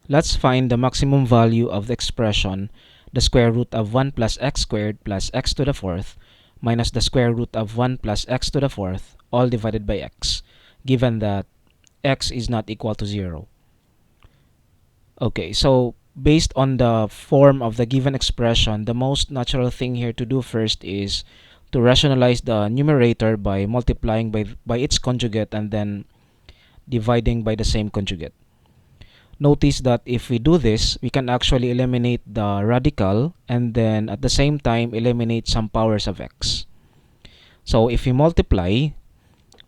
Let's find the maximum value of the expression the square root of 1 plus x squared plus x to the fourth minus the square root of 1 plus x to the fourth all divided by x, given that x is not equal to 0. Okay, so based on the form of the given expression, the most natural thing here to do first is to rationalize the numerator by multiplying by its conjugate and then dividing by the same conjugate. Notice that if we do this, we can actually eliminate the radical and then at the same time eliminate some powers of x. So if we multiply,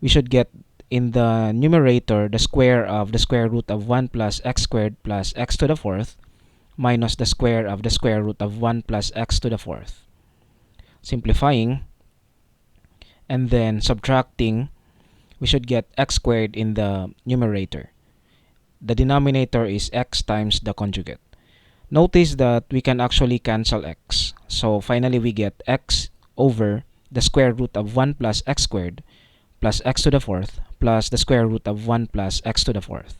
we should get in the numerator the square of the square root of 1 plus x squared plus x to the fourth minus the square of the square root of 1 plus x to the fourth. Simplifying and then subtracting, we should get x squared in the numerator. The denominator is x times the conjugate. Notice that we can actually cancel x. So finally we get x over the square root of 1 plus x squared plus x to the fourth plus the square root of 1 plus x to the fourth.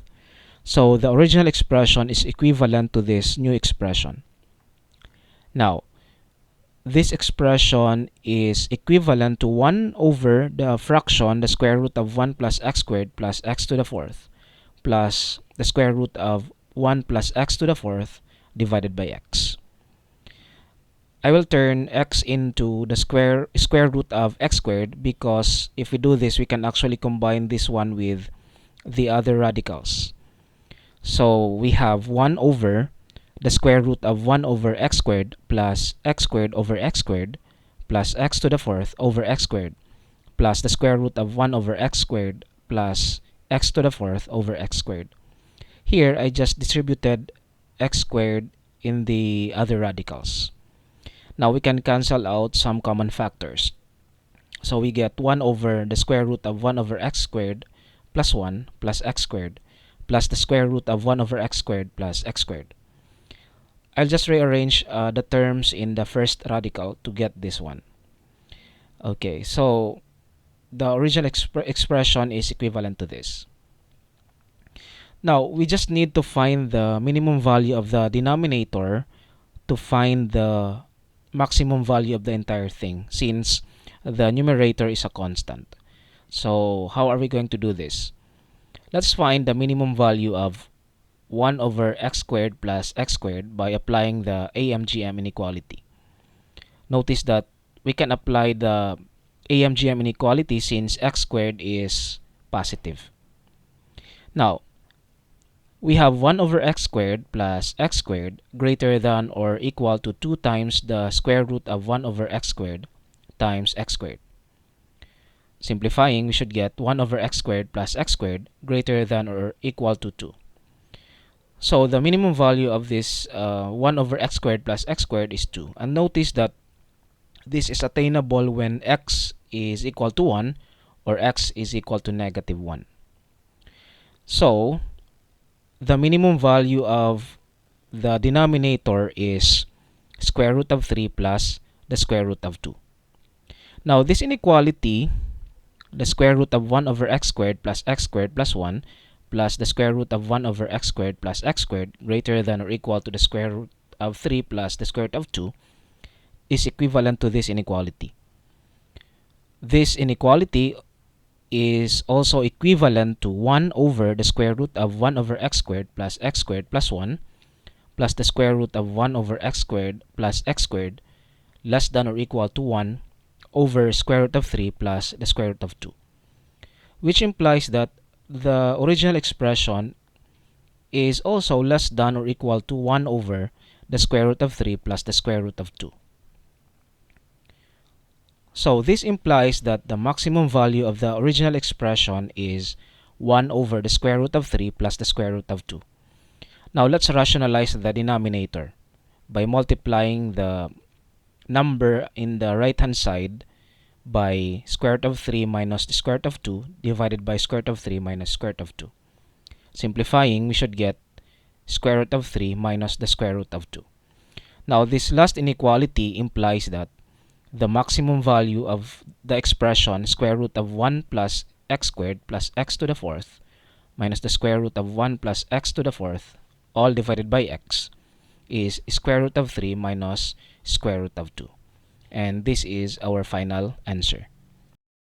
So the original expression is equivalent to this new expression. Now, this expression is equivalent to 1 over the fraction the square root of 1 plus x squared plus x to the fourth plus the square root of 1 plus x to the fourth divided by x. I will turn x into the square root of x squared because if we do this, we can actually combine this one with the other radicals. So we have 1 over the square root of 1 over x squared plus x squared over x squared plus x to the fourth over x squared plus the square root of 1 over x squared plus x to the fourth over x squared. Here, I just distributed x squared in the other radicals. Now we can cancel out some common factors. So we get 1 over the square root of 1 over x squared plus 1 plus x squared plus the square root of 1 over x squared plus x squared. I'll just rearrange the terms in the first radical to get this one. Okay, so the original expression is equivalent to this. Now, we just need to find the minimum value of the denominator to find the maximum value of the entire thing, since the numerator is a constant. So how are we going to do this? Let's find the minimum value of 1 over x squared plus x squared by applying the AMGM inequality. Notice that we can apply the AMGM inequality since x squared is positive. Now, we have 1 over x squared plus x squared greater than or equal to 2 times the square root of 1 over x squared times x squared. Simplifying, we should get 1 over x squared plus x squared greater than or equal to 2. So the minimum value of this 1 over x squared plus x squared is 2. And notice that this is attainable when x is equal to 1 or x is equal to negative 1. So the minimum value of the denominator is square root of 3 plus the square root of 2. Now this inequality, the square root of 1 over x squared plus 1 plus the square root of 1 over x squared plus x squared greater than or equal to the square root of 3 plus the square root of 2 is equivalent to this inequality. This inequality is also equivalent to 1 over the square root of 1 over x squared plus 1 plus the square root of 1 over x squared plus x squared less than or equal to 1 over square root of 3 plus the square root of 2, which implies that the original expression is also less than or equal to 1 over the square root of 3 plus the square root of 2. So this implies that the maximum value of the original expression is 1 over the square root of 3 plus the square root of 2. Now let's rationalize the denominator by multiplying the number in the right hand side by square root of 3 minus the square root of 2 divided by square root of 3 minus square root of 2. Simplifying, we should get square root of 3 minus the square root of 2. Now this last inequality implies that the maximum value of the expression square root of 1 plus x squared plus x to the fourth minus the square root of 1 plus x to the fourth all divided by x is square root of 3 minus square root of 2. And this is our final answer.